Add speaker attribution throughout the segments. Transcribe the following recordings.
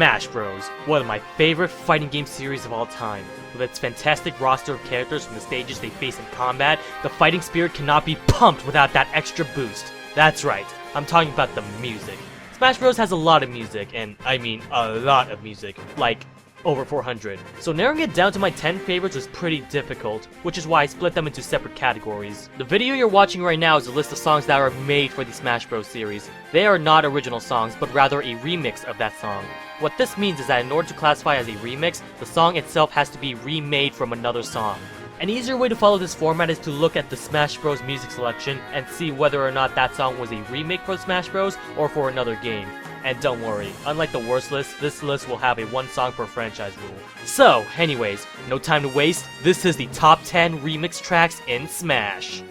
Speaker 1: Smash Bros, one of my favorite fighting game series of all time. With its fantastic roster of characters from the stages they face in combat, the fighting spirit cannot be pumped without that extra boost. That's right, I'm talking about the music. Smash Bros has a lot of music, and I mean a lot of music, like over 400. So narrowing it down to my 10 favorites was pretty difficult, which is why I split them into separate categories. The video you're watching right now is a list of songs that are made for the Smash Bros series. They are not original songs, but rather a remix of that song. What this means is that in order to classify as a remix, the song itself has to be remade from another song. An easier way to follow this format is to look at the Smash Bros music selection and see whether or not that song was a remake for Smash Bros or for another game. And don't worry, unlike the worst list, this list will have a one song per franchise rule. So, anyways, no time to waste, this is the top 10 remix tracks in Smash.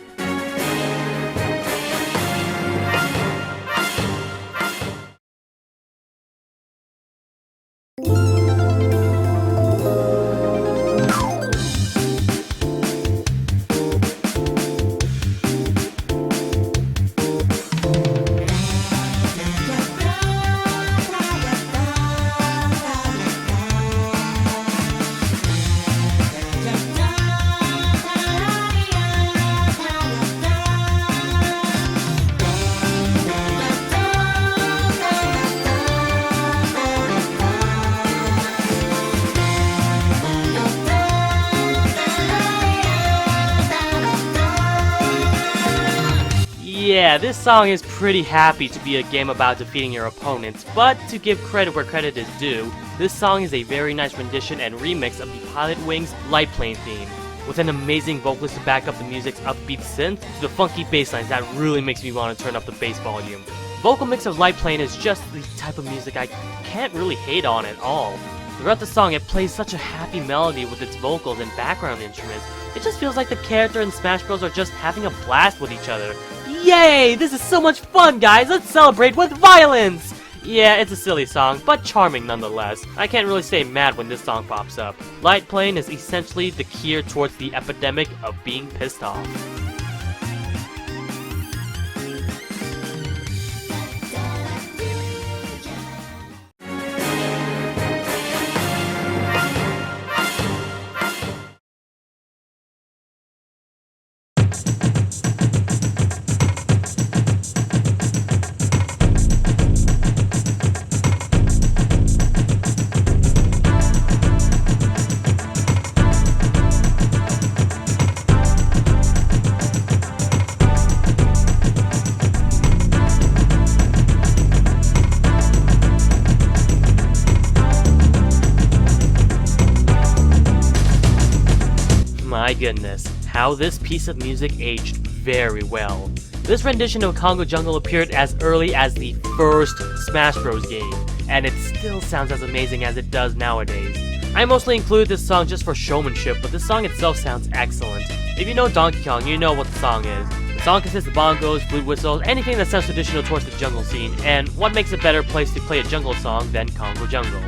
Speaker 1: Yeah, this song is pretty happy to be a game about defeating your opponents, but to give credit where credit is due, this song is a very nice rendition and remix of the Pilot Wings Light Plane theme, with an amazing vocalist to back up the music's upbeat synth to the funky bass lines that really makes me want to turn up the bass volume. Vocal mix of Light Plane is just the type of music I can't really hate on at all. Throughout the song, it plays such a happy melody with its vocals and background instruments. It just feels like the character and Smash Bros are just having a blast with each other. Yay! This is so much fun, guys! Let's celebrate with violence! Yeah, it's a silly song, but charming nonetheless. I can't really stay mad when this song pops up. Light Plane is essentially the cure towards the epidemic of being pissed off. My goodness, how this piece of music aged very well. This rendition of Congo Jungle appeared as early as the first Smash Bros game, and it still sounds as amazing as it does nowadays. I mostly include this song just for showmanship, but the song itself sounds excellent. If you know Donkey Kong, you know what the song is. The song consists of bongos, flute whistles, anything that sounds traditional towards the jungle scene, and what makes a better place to play a jungle song than Congo Jungle?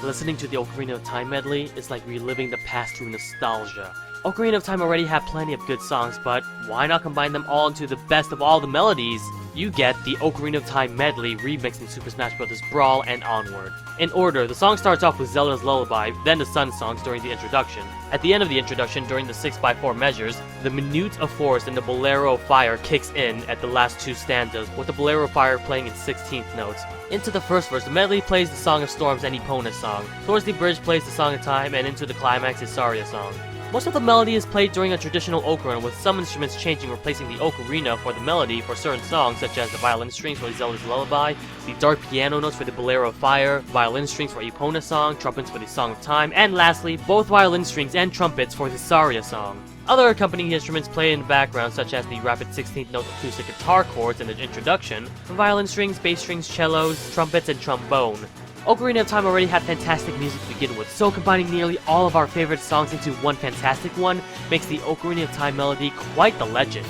Speaker 1: Listening to the Ocarina of Time medley is like reliving the past through nostalgia. Ocarina of Time already had plenty of good songs, but why not combine them all into the best of all the melodies? You get the Ocarina of Time medley remixed in Super Smash Bros. Brawl and onward. In order, the song starts off with Zelda's Lullaby, then the Sun songs during the introduction. At the end of the introduction, during the 6x4 measures, the Minute of Forest and the Bolero of Fire kicks in at the last two stanzas, with the Bolero of Fire playing in 16th notes. Into the first verse, the medley plays the Song of Storms and Epona's song. Towards the bridge plays the Song of Time, and into the climax is Saria's song. Most of the melody is played during a traditional ocarina, with some instruments changing, replacing the ocarina for the melody for certain songs, such as the violin strings for Zelda's Lullaby, the dark piano notes for the Bolero of Fire, violin strings for Epona's song, trumpets for the Song of Time, and lastly, both violin strings and trumpets for the Saria song. Other accompanying instruments play in the background, such as the rapid 16th note acoustic guitar chords in the introduction, violin strings, bass strings, cellos, trumpets, and trombone. Ocarina of Time already had fantastic music to begin with, so combining nearly all of our favorite songs into one fantastic one makes the Ocarina of Time melody quite the legend.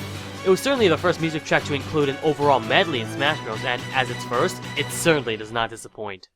Speaker 1: It was certainly the first music track to include an overall medley in Smash Bros, and as its first, it certainly does not disappoint.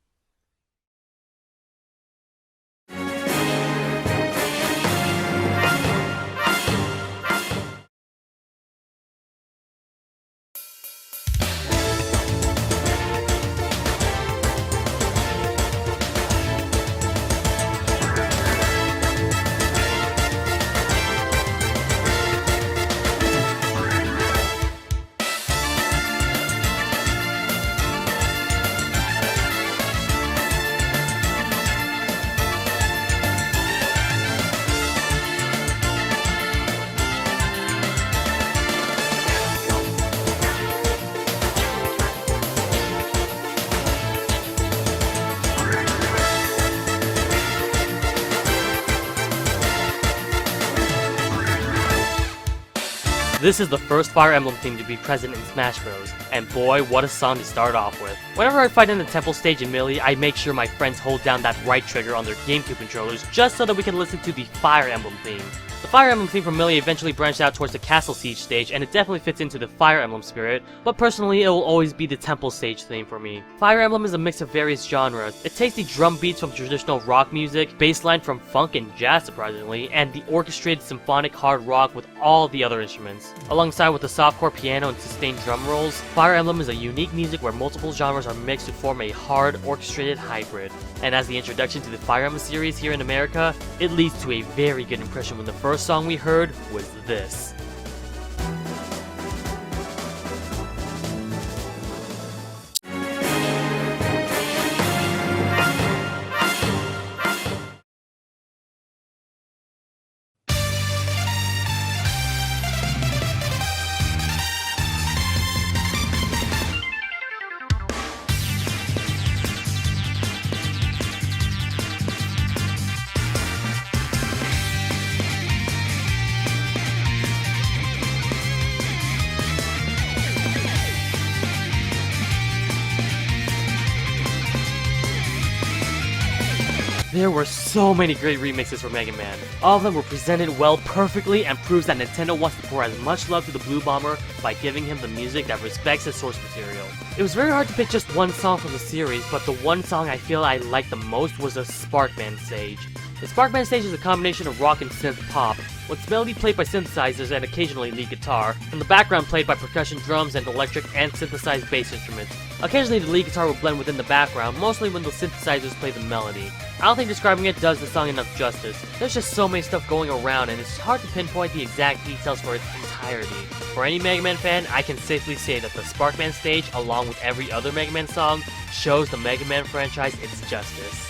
Speaker 1: This is the first Fire Emblem theme to be present in Smash Bros, and boy, what a song to start off with. Whenever I fight in the temple stage in Melee, I make sure my friends hold down that right trigger on their GameCube controllers just so that we can listen to the Fire Emblem theme. The Fire Emblem theme from Melee eventually branched out towards the Castle Siege stage, and it definitely fits into the Fire Emblem spirit, but personally it will always be the Temple stage theme for me. Fire Emblem is a mix of various genres. It takes the drum beats from traditional rock music, bassline from funk and jazz surprisingly, and the orchestrated symphonic hard rock with all the other instruments. Alongside with the softcore piano and sustained drum rolls, Fire Emblem is a unique music where multiple genres are mixed to form a hard, orchestrated hybrid. And as the introduction to the Fire Emblem series here in America, it leads to a very good impression when the first song we heard was this. There were so many great remixes for Mega Man. All of them were presented well perfectly and proves that Nintendo wants to pour as much love to the Blue Bomber by giving him the music that respects his source material. It was very hard to pick just one song from the series, but the one song I feel I liked the most was the Sparkman stage. The Sparkman stage is a combination of rock and synth pop, with its melody played by synthesizers and occasionally lead guitar, and the background played by percussion drums and electric and synthesized bass instruments. Occasionally the lead guitar will blend within the background, mostly when the synthesizers play the melody. I don't think describing it does the song enough justice. There's just so many stuff going around and it's hard to pinpoint the exact details for its entirety. For any Mega Man fan, I can safely say that the Sparkman stage, along with every other Mega Man song, shows the Mega Man franchise its justice.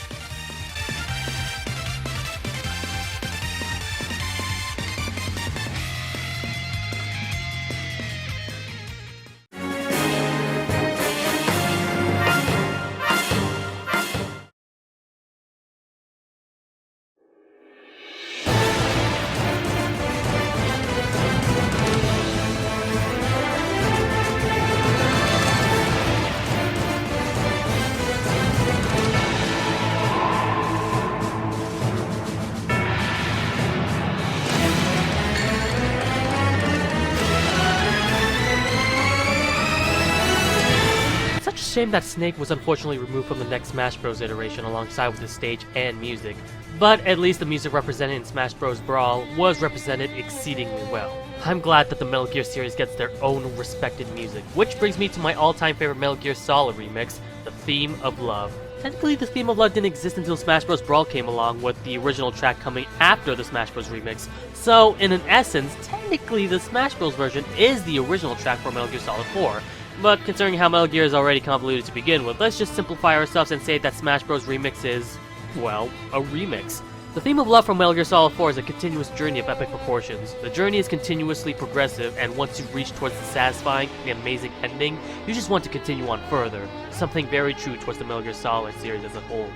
Speaker 1: shame that Snake was unfortunately removed from the next Smash Bros. Iteration alongside with the stage and music, but at least the music represented in Smash Bros. Brawl was represented exceedingly well. I'm glad that the Metal Gear series gets their own respected music, which brings me to my all-time favorite Metal Gear Solid remix, the Theme of Love. Technically, the Theme of Love didn't exist until Smash Bros. Brawl came along, with the original track coming after the Smash Bros. Remix. So, in an essence, technically the Smash Bros. Version is the original track for Metal Gear Solid 4. But considering how Metal Gear is already convoluted to begin with, let's just simplify ourselves and say that Smash Bros. Remix is, well, a remix. The Theme of Love from Metal Gear Solid 4 is a continuous journey of epic proportions. The journey is continuously progressive, and once you reach towards the satisfying and amazing ending, you just want to continue on further. Something very true towards the Metal Gear Solid series as a whole.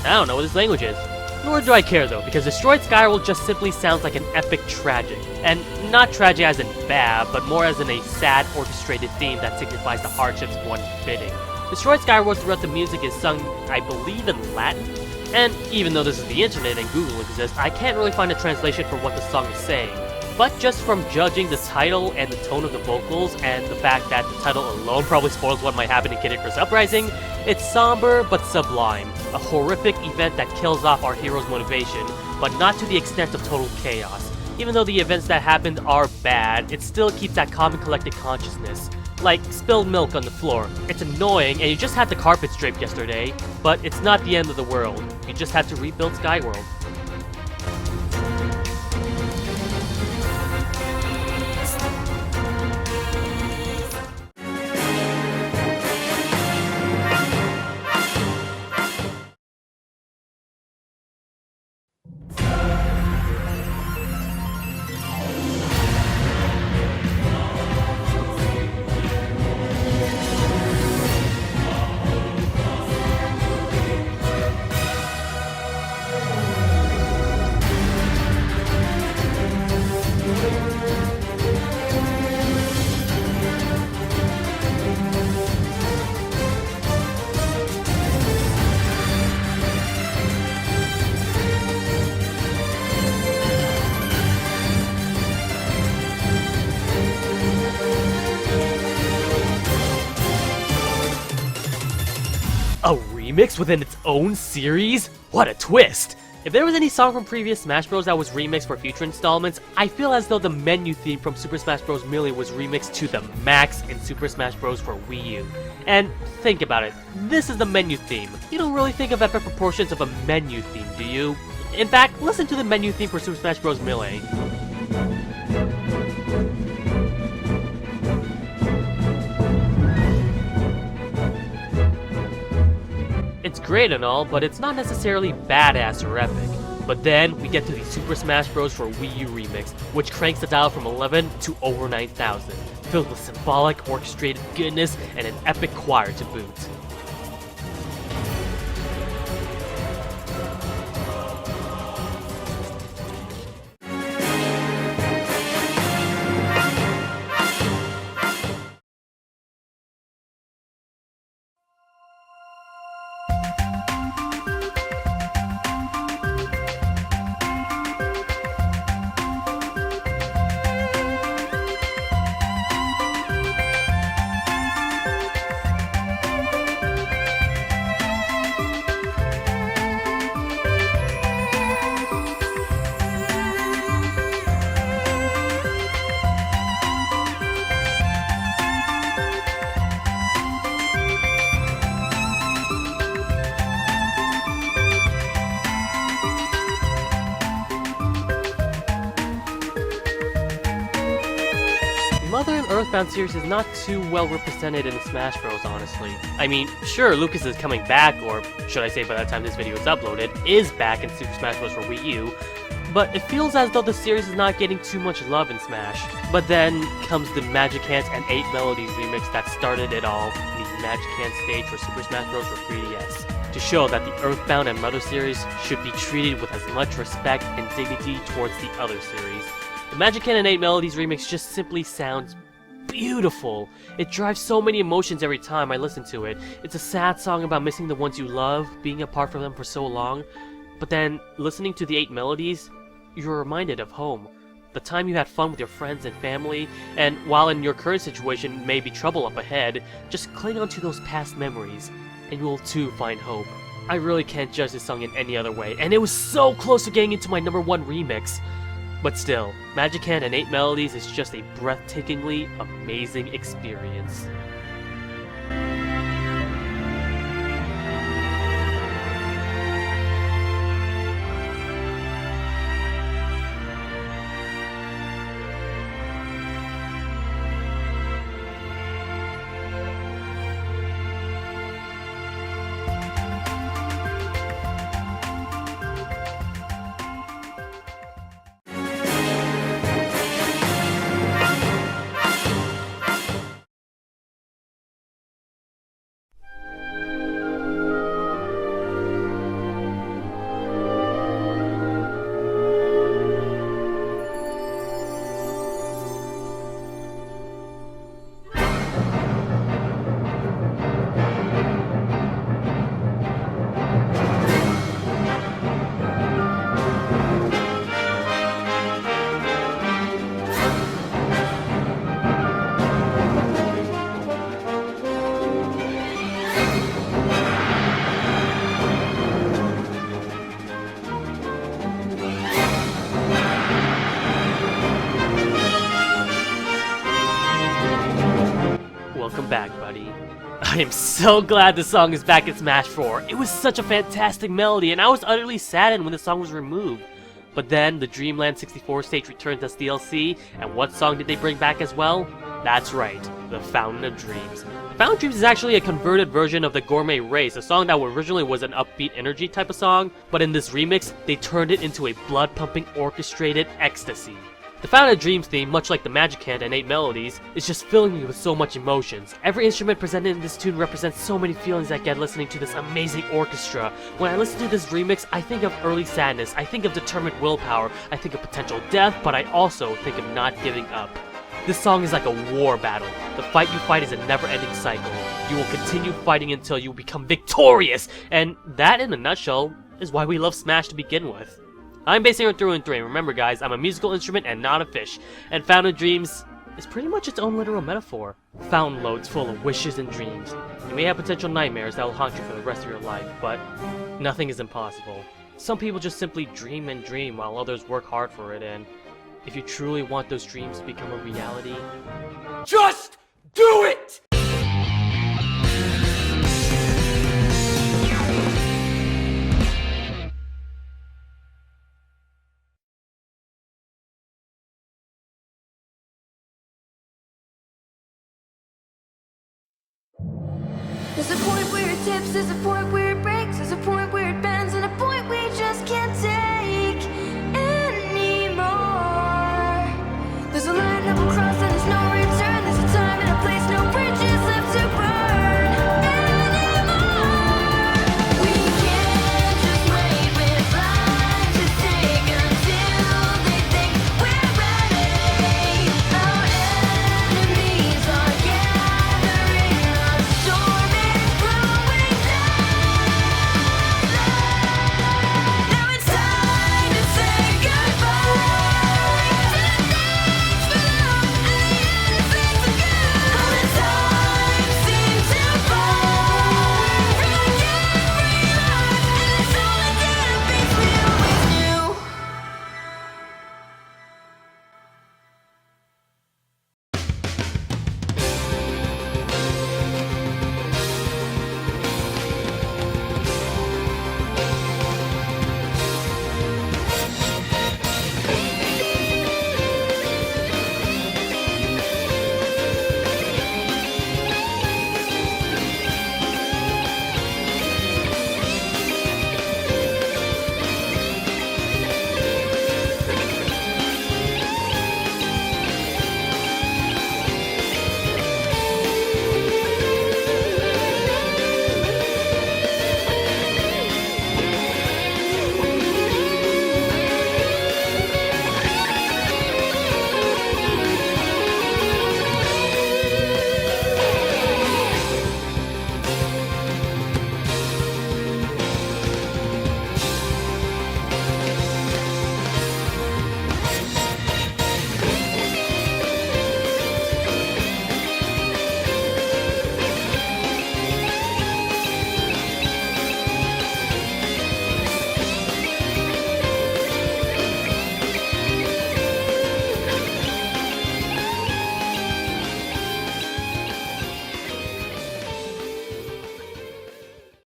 Speaker 1: I don't know what this language is. Nor do I care though, because Destroyed Skyworld just simply sounds like an epic tragic. And not tragic as in bad, but more as in a sad orchestrated theme that signifies the hardships of one's bidding. Destroyed Skyworld throughout the music is sung, I believe, in Latin. And even though this is the internet and Google exists, I can't really find a translation for what the song is saying. But just from judging the title and the tone of the vocals, and the fact that the title alone probably spoils what might happen in Kid Icarus Uprising, it's somber but sublime. A horrific event that kills off our hero's motivation, but not to the extent of total chaos. Even though the events that happened are bad, it still keeps that calm and collected consciousness. Like spilled milk on the floor. It's annoying, and you just had the carpets draped yesterday, but it's not the end of the world. You just had to rebuild Skyworld. A remix within its own series? What a twist! If there was any song from previous Smash Bros. That was remixed for future installments, I feel as though the menu theme from Super Smash Bros. Melee was remixed to the max in Super Smash Bros. For Wii U. And think about it, this is the menu theme. You don't really think of epic proportions of a menu theme, do you? In fact, listen to the menu theme for Super Smash Bros. Melee. It's great and all, but it's not necessarily badass or epic. But then, we get to the Super Smash Bros. For Wii U remix, which cranks the dial from 11 to over 9,000, filled with symbolic, orchestrated goodness and an epic choir to boot.
Speaker 2: Earthbound series is not too well represented in Smash Bros, honestly. I mean, sure, Lucas is coming back, or should I say by the time this video is uploaded, is back in Super Smash Bros for Wii U, but it feels as though the series is not getting too much love in Smash. But then comes the Magicant and 8 Melodies remix that started it all, the Magicant stage for Super Smash Bros for 3DS, to show that the Earthbound and Mother series should be treated with as much respect and dignity towards the other series. The Magicant and 8 Melodies remix just simply sounds beautiful. It drives so many emotions every time I listen to it. It's a sad song about missing the ones you love, being apart from them for so long, but then listening to the 8 Melodies, you're reminded of home. The time you had fun with your friends and family, and while in your current situation may be trouble up ahead, just cling on to those past memories, and you will too find hope. I really can't judge this song in any other way, and it was so close to getting into my #1 remix. But still, Magicant and 8 Melodies is just a breathtakingly amazing experience. Welcome back, buddy. I am so glad the song is back in Smash 4. It was such a fantastic melody, and I was utterly saddened when the song was removed. But then, the Dreamland 64 stage returns as DLC, and what song did they bring back as well? That's right, the Fountain of Dreams. Fountain of Dreams is actually a converted version of the Gourmet Race, a song that originally was an upbeat energy type of song, but in this remix, they turned it into a blood-pumping orchestrated ecstasy. The Fountain of Dreams theme, much like the Magicant and 8 Melodies, is just filling me with so much emotions. Every instrument presented in this tune represents so many feelings I get listening to this amazing orchestra. When I listen to this remix, I think of early sadness, I think of determined willpower, I think of potential death, but I also think of not giving up. This song is like a war battle. The fight you fight is a never-ending cycle. You will continue fighting until you become victorious, and that, in a nutshell, is why we love Smash to begin with. I'm basing it through and through, and remember guys, I'm a musical instrument and not a fish, and Fountain of Dreams is pretty much its own literal metaphor. Fountain loads full of wishes and dreams. You may have potential nightmares that will haunt you for the rest of your life, but nothing is impossible. Some people just simply dream and dream while others work hard for it, and if you truly want those dreams to become a reality, just do it!
Speaker 3: There's a point where it tips, there's a point where it breaks, there's a point where